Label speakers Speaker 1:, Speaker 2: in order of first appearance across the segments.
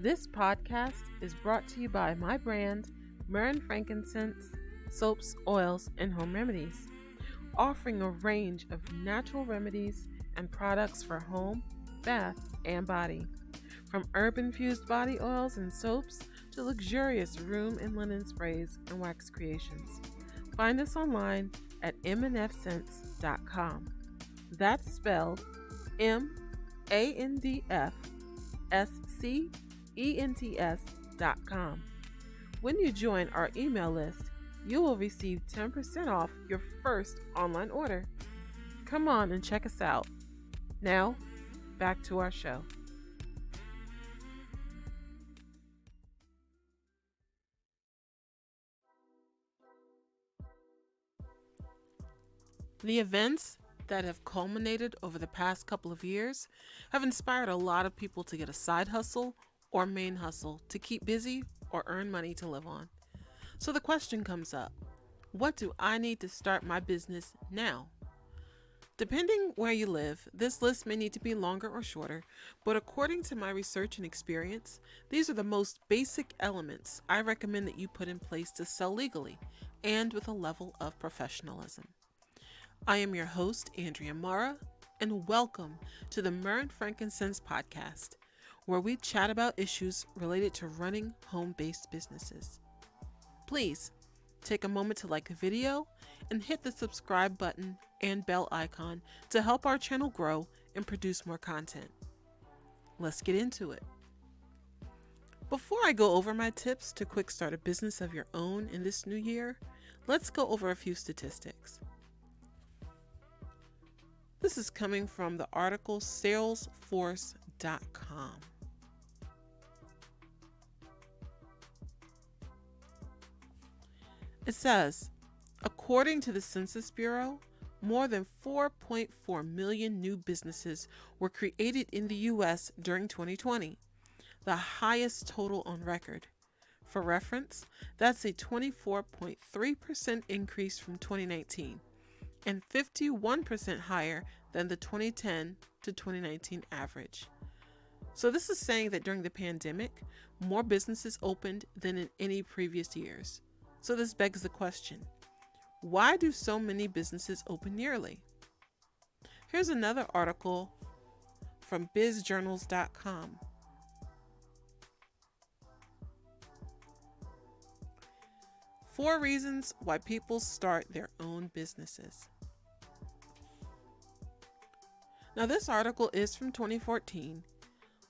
Speaker 1: This podcast is brought to you by my brand, Myrrh FrankinSCENTS Soaps, Oils, and Home Remedies, offering a range of natural remedies and products for home, bath, and body. From herb-infused body oils and soaps to luxurious room and linen sprays and wax creations. Find us online at mnfscents.com. That's spelled MANDFSCENTS.com. When you join our email list, you will receive 10% off your first online order. Come on and check us out. Now, back to our show. The events that have culminated over the past couple of years have inspired a lot of people to get a side hustle or main hustle to keep busy or earn money to live on. So the question comes up, what do I need to start my business now? Depending where you live, this list may need to be longer or shorter, but according to my research and experience, these are the most basic elements I recommend that you put in place to sell legally and with a level of professionalism. I am your host, Andrea Marah, and welcome to the Myrrh FrankinSCENTS Podcast, where we chat about issues related to running home-based businesses. Please take a moment to like the video and hit the subscribe button and bell icon to help our channel grow and produce more content. Let's get into it. Before I go over my tips to quick start a business of your own in this new year, let's go over a few statistics. This is coming from the article Salesforce.com. It says, according to the Census Bureau, more than 4.4 million new businesses were created in the U.S. during 2020, the highest total on record. For reference, that's a 24.3% increase from 2019 and 51% higher than the 2010 to 2019 average. So this is saying that during the pandemic, more businesses opened than in any previous years. So this begs the question, why do so many businesses open yearly? Here's another article from bizjournals.com. Four reasons why people start their own businesses. Now, this article is from 2014,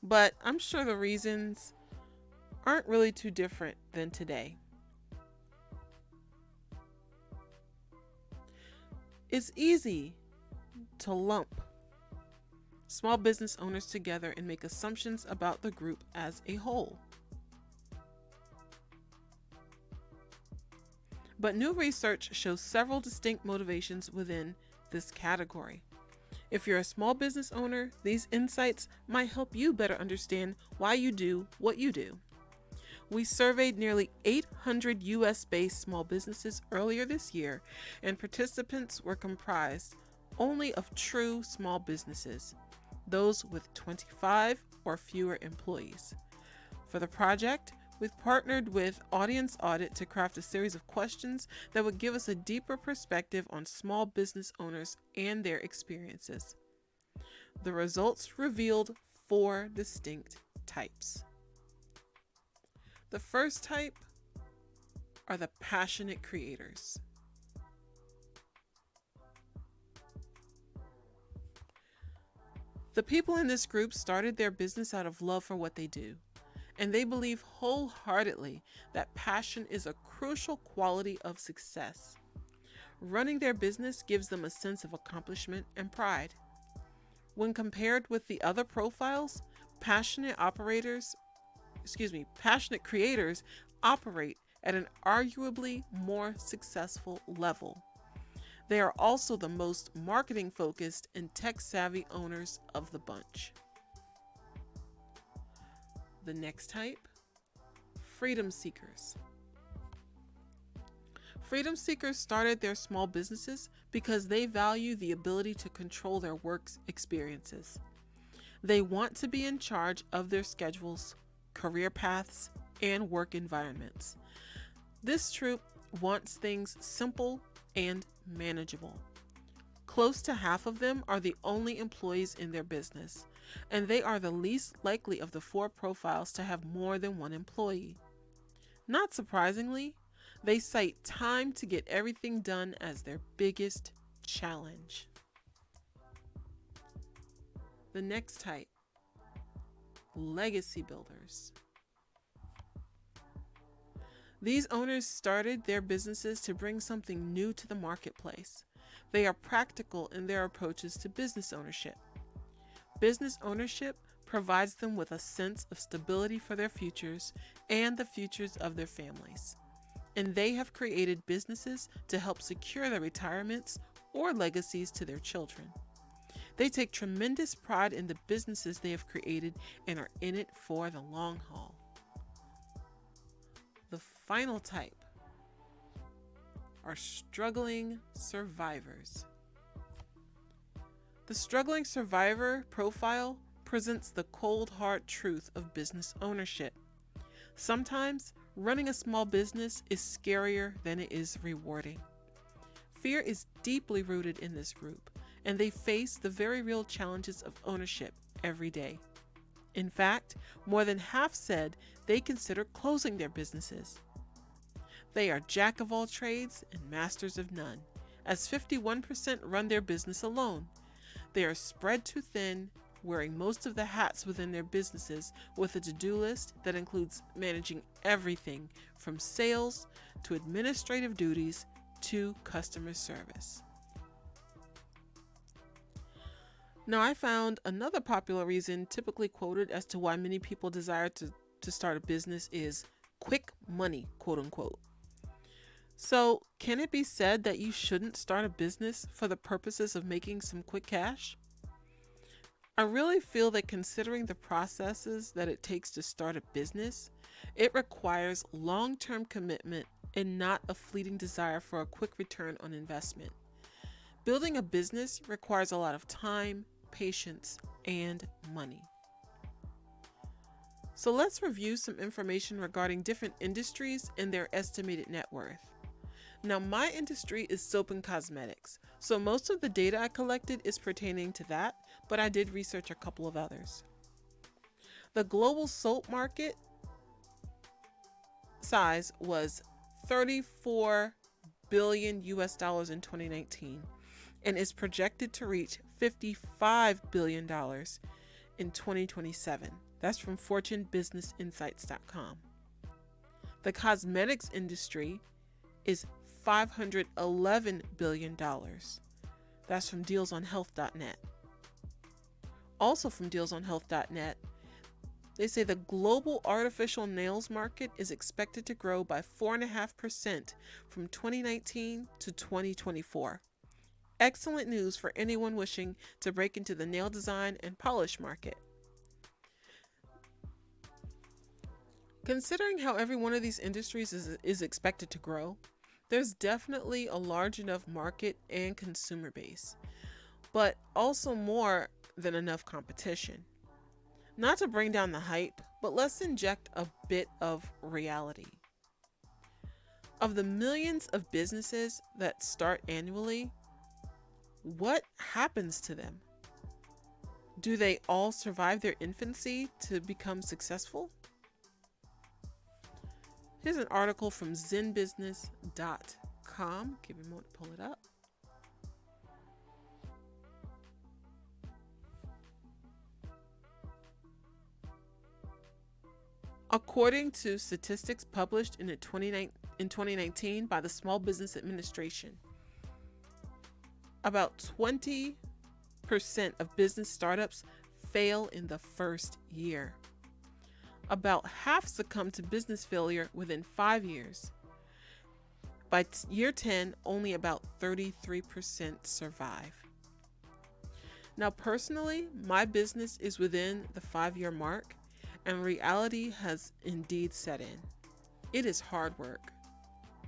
Speaker 1: but I'm sure the reasons aren't really too different than today. It's easy to lump small business owners together and make assumptions about the group as a whole. But new research shows several distinct motivations within this category. If you're a small business owner, these insights might help you better understand why you do what you do. We surveyed nearly 800 US-based small businesses earlier this year, and participants were comprised only of true small businesses, those with 25 or fewer employees. For the project, we've partnered with Audience Audit to craft a series of questions that would give us a deeper perspective on small business owners and their experiences. The results revealed 4 distinct types. The first type are the passionate creators. The people in this group started their business out of love for what they do, and they believe wholeheartedly that passion is a crucial quality of success. Running their business gives them a sense of accomplishment and pride. When compared with the other profiles, passionate creators operate at an arguably more successful level. They are also the most marketing-focused and tech-savvy owners of the bunch. The next type, freedom seekers. Freedom seekers started their small businesses because they value the ability to control their work experiences. They want to be in charge of their schedules, career paths, and work environments. This troupe wants things simple and manageable. Close to half of them are the only employees in their business, and they are the least likely of the four profiles to have more than one employee. Not surprisingly, they cite time to get everything done as their biggest challenge. The next type, legacy builders. These owners started their businesses to bring something new to the marketplace. They are practical in their approaches to business ownership. Business ownership provides them with a sense of stability for their futures and the futures of their families. And they have created businesses to help secure their retirements or legacies to their children. They take tremendous pride in the businesses they have created and are in it for the long haul. The final type are struggling survivors. The struggling survivor profile presents the cold, hard truth of business ownership. Sometimes, running a small business is scarier than it is rewarding. Fear is deeply rooted in this group, and they face the very real challenges of ownership every day. In fact, more than half said they consider closing their businesses. They are jack of all trades and masters of none, as 51% run their business alone. They are spread too thin, wearing most of the hats within their businesses with a to-do list that includes managing everything from sales to administrative duties to customer service. Now, I found another popular reason typically quoted as to why many people desire to start a business is quick money, quote unquote. So, can it be said that you shouldn't start a business for the purposes of making some quick cash? I really feel that considering the processes that it takes to start a business, it requires long-term commitment and not a fleeting desire for a quick return on investment. Building a business requires a lot of time, patience, and money. So let's review some information regarding different industries and their estimated net worth. Now, my industry is soap and cosmetics, so most of the data I collected is pertaining to that, but I did research a couple of others. The global soap market size was $34 billion in 2019 and is projected to reach $55 billion in 2027. That's from FortuneBusinessInsights.com. The cosmetics industry is $511 billion. That's from DealsOnHealth.net. Also from DealsOnHealth.net, they say the global artificial nails market is expected to grow by 4.5% from 2019 to 2024. Excellent news for anyone wishing to break into the nail design and polish market. Considering how every one of these industries is expected to grow, there's definitely a large enough market and consumer base, but also more than enough competition. Not to bring down the hype, but let's inject a bit of reality. Of the millions of businesses that start annually, what happens to them? Do they all survive their infancy to become successful? Here's an article from zenbusiness.com. Give me a moment to pull it up. According to statistics published in 2019 by the Small Business Administration, about 20% of business startups fail in the first year. About half succumb to business failure within 5 years. By year 10, only about 33% survive. Now, personally, my business is within the 5-year mark, and reality has indeed set in. It is hard work,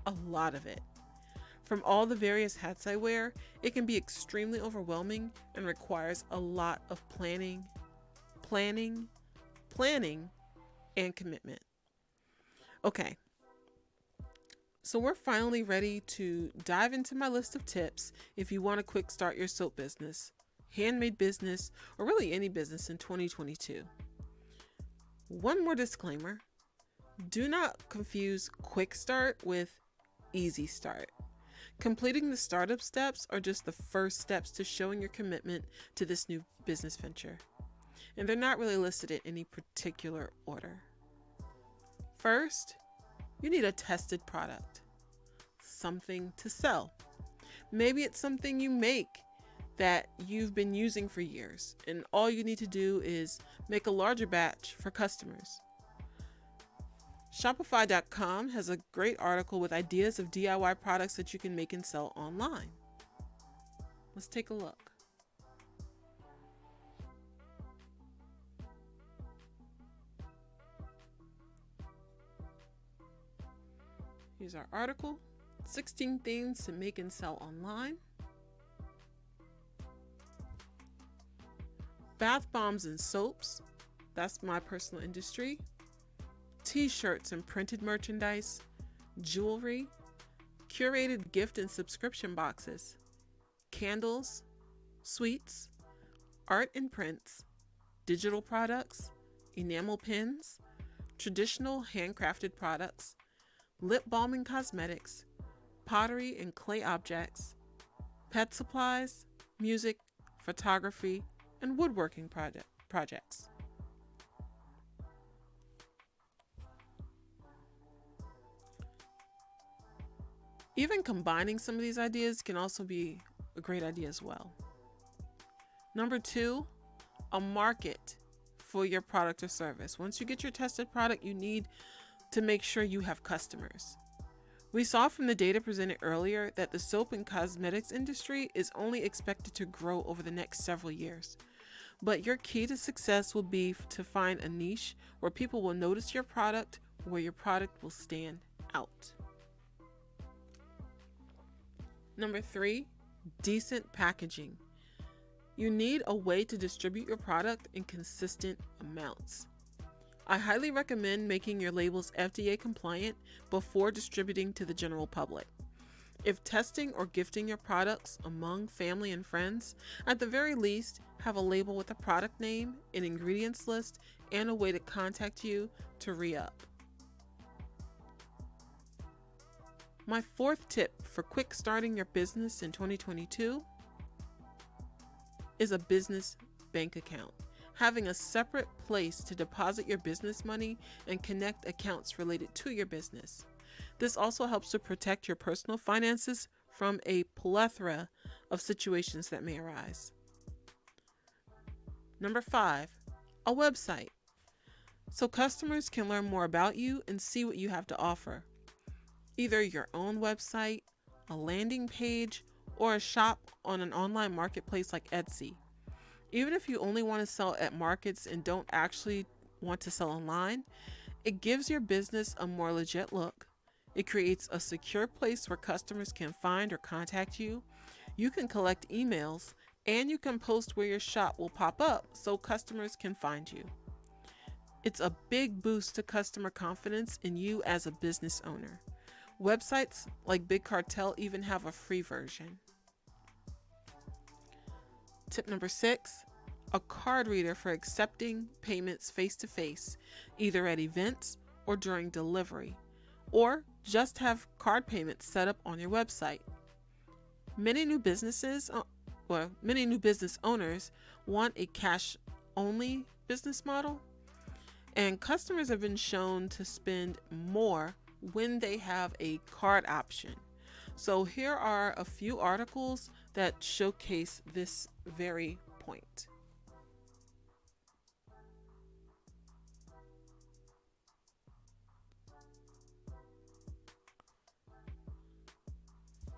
Speaker 1: a lot of it. From all the various hats I wear, it can be extremely overwhelming and requires a lot of planning, and commitment. Okay, so we're finally ready to dive into my list of tips if you want to quick start your soap business, handmade business, or really any business in 2022. One more disclaimer. Do not confuse quick start with easy start. Completing the startup steps are just the first steps to showing your commitment to this new business venture, and they're not really listed in any particular order. First, you need a tested product, something to sell. Maybe it's something you make that you've been using for years, and all you need to do is make a larger batch for customers. Shopify.com has a great article with ideas of DIY products that you can make and sell online. Let's take a look. Here's our article, 16 things to make and sell online. Bath bombs and soaps, that's my personal industry. T-shirts and printed merchandise, jewelry, curated gift and subscription boxes, candles, sweets, art and prints, digital products, enamel pins, traditional handcrafted products, lip balm and cosmetics, pottery and clay objects, pet supplies, music, photography, and woodworking projects. Even combining some of these ideas can also be a great idea as well. Number 2, a market for your product or service. Once you get your tested product, you need to make sure you have customers. We saw from the data presented earlier that the soap and cosmetics industry is only expected to grow over the next several years. But your key to success will be to find a niche where people will notice your product, where your product will stand out. Number 3, decent packaging. You need a way to distribute your product in consistent amounts. I highly recommend making your labels FDA compliant before distributing to the general public. If testing or gifting your products among family and friends, at the very least, have a label with a product name, an ingredients list, and a way to contact you to re-up. My 4th tip for quick starting your business in 2022 is a business bank account. Having a separate place to deposit your business money and connect accounts related to your business. This also helps to protect your personal finances from a plethora of situations that may arise. Number 5, a website. So customers can learn more about you and see what you have to offer. Either your own website, a landing page, or a shop on an online marketplace like Etsy. Even if you only want to sell at markets and don't actually want to sell online, it gives your business a more legit look. It creates a secure place where customers can find or contact you. You can collect emails, and you can post where your shop will pop up so customers can find you. It's a big boost to customer confidence in you as a business owner. Websites like Big Cartel even have a free version. Tip number 6, a card reader for accepting payments face-to-face, either at events or during delivery, or just have card payments set up on your website. Many new business owners want a cash-only business model, and customers have been shown to spend more when they have a card option. So here are a few articles that showcase this very point.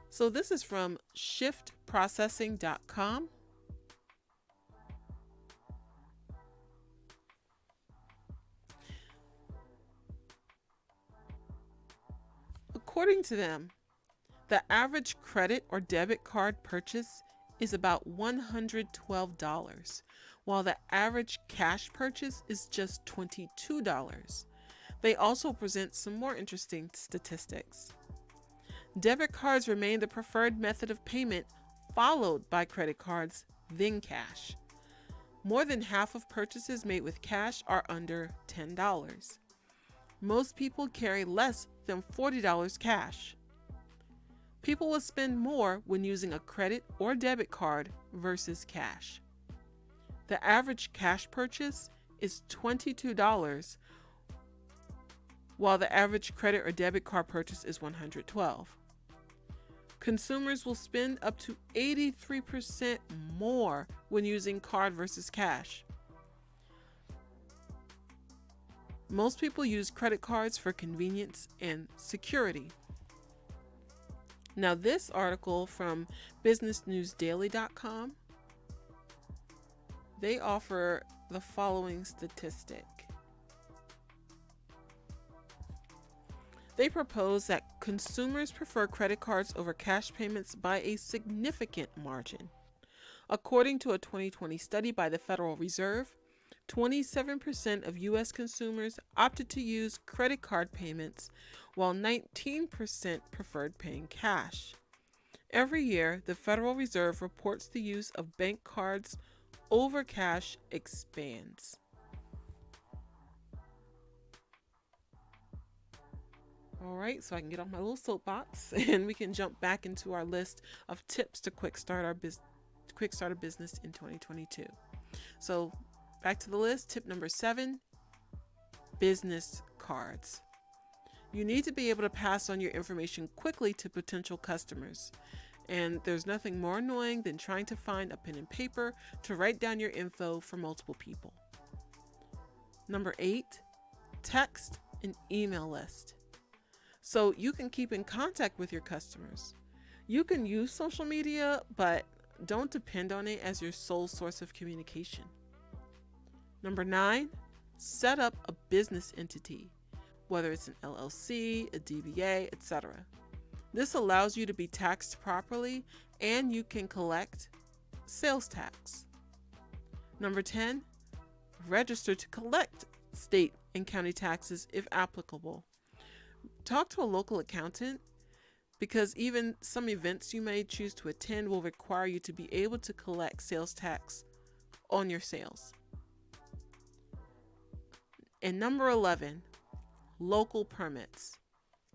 Speaker 1: So this is from shiftprocessing.com. According to them, the average credit or debit card purchase is about $112, while the average cash purchase is just $22. They also present some more interesting statistics. Debit cards remain the preferred method of payment, followed by credit cards, then cash. More than half of purchases made with cash are under $10. Most people carry less than $40 cash. People will spend more when using a credit or debit card versus cash. The average cash purchase is $22, while the average credit or debit card purchase is $112. Consumers will spend up to 83% more when using card versus cash. Most people use credit cards for convenience and security. Now, this article from businessnewsdaily.com, they offer the following statistic. They propose that consumers prefer credit cards over cash payments by a significant margin. According to a 2020 study by the Federal Reserve, 27% of U.S. consumers opted to use credit card payments, while 19% preferred paying cash. Every year, the Federal Reserve reports the use of bank cards over cash expands. All right, so I can get off my little soapbox and we can jump back into our list of tips to quickstart a business in 2022. So back to the list. Tip number 7, business cards. You need to be able to pass on your information quickly to potential customers. And there's nothing more annoying than trying to find a pen and paper to write down your info for multiple people. Number 8, text and email list. So you can keep in contact with your customers. You can use social media, but don't depend on it as your sole source of communication. Number 9, set up a business entity, whether it's an LLC, a DBA, etc. This allows you to be taxed properly and you can collect sales tax. Number 10, register to collect state and county taxes if applicable. Talk to a local accountant because even some events you may choose to attend will require you to be able to collect sales tax on your sales. And number 11, local permits.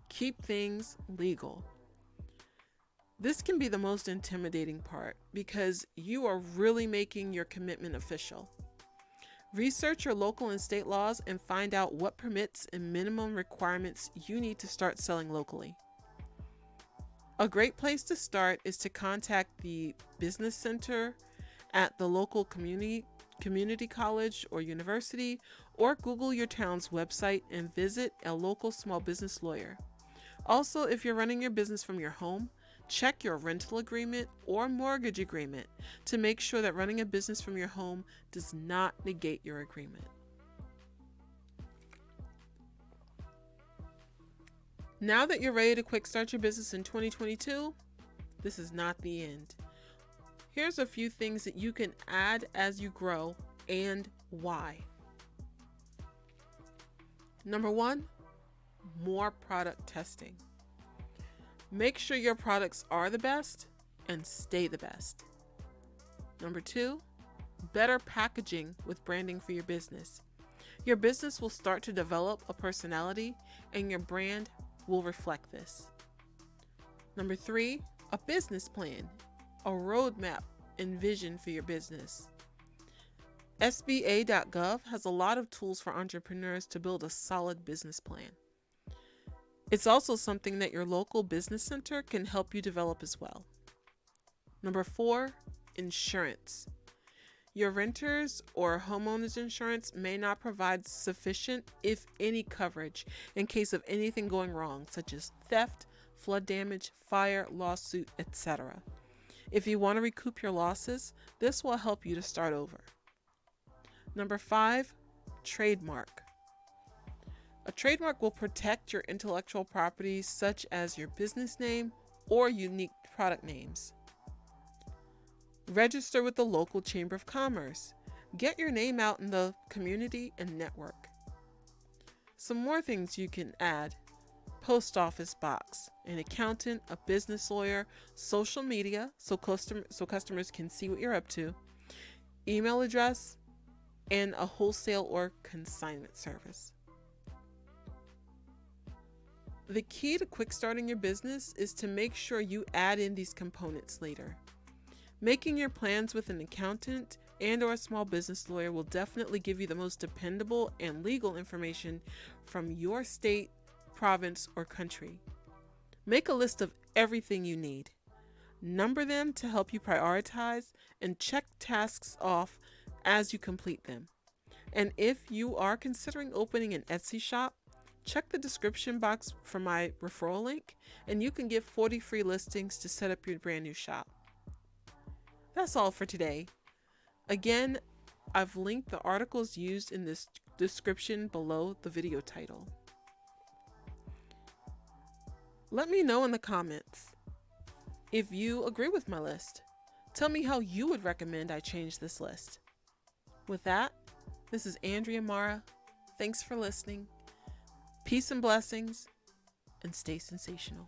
Speaker 1: Keep things legal. This can be the most intimidating part because you are really making your commitment official. Research your local and state laws and find out what permits and minimum requirements you need to start selling locally. A great place to start is to contact the business center at the local community college or university, or Google your town's website and visit a local small business lawyer. Also, if you're running your business from your home, check your rental agreement or mortgage agreement to make sure that running a business from your home does not negate your agreement. Now that you're ready to quick start your business in 2022, this is not the end. Here's a few things that you can add as you grow and why. Number 1, more product testing. Make sure your products are the best and stay the best. Number 2, better packaging with branding for your business. Your business will start to develop a personality and your brand will reflect this. Number 3, a business plan, a roadmap and vision for your business. SBA.gov has a lot of tools for entrepreneurs to build a solid business plan. It's also something that your local business center can help you develop as well. Number 4, insurance. Your renters or homeowners insurance may not provide sufficient, if any, coverage in case of anything going wrong, such as theft, flood damage, fire, lawsuit, etc. If you want to recoup your losses, this will help you to start over. Number 5, trademark. A trademark will protect your intellectual property, such as your business name or unique product names. Register with the local Chamber of Commerce. Get your name out in the community and network. Some more things you can add: post office box, an accountant, a business lawyer, social media so customers can see what you're up to, email address, and a wholesale or consignment service. The key to quick starting your business is to make sure you add in these components later. Making your plans with an accountant and or a small business lawyer will definitely give you the most dependable and legal information from your state, province, or country. Make a list of everything you need. Number them to help you prioritize and check tasks off as you complete them. And if you are considering opening an Etsy shop, check the description box for my referral link and you can get 40 free listings to set up your brand new shop. That's all for today. Again, I've linked the articles used in this description below the video title. Let me know in the comments if you agree with my list. Tell me how you would recommend I change this list. With that, this is Andrea Marah. Thanks for listening. Peace and blessings, and stay sensational.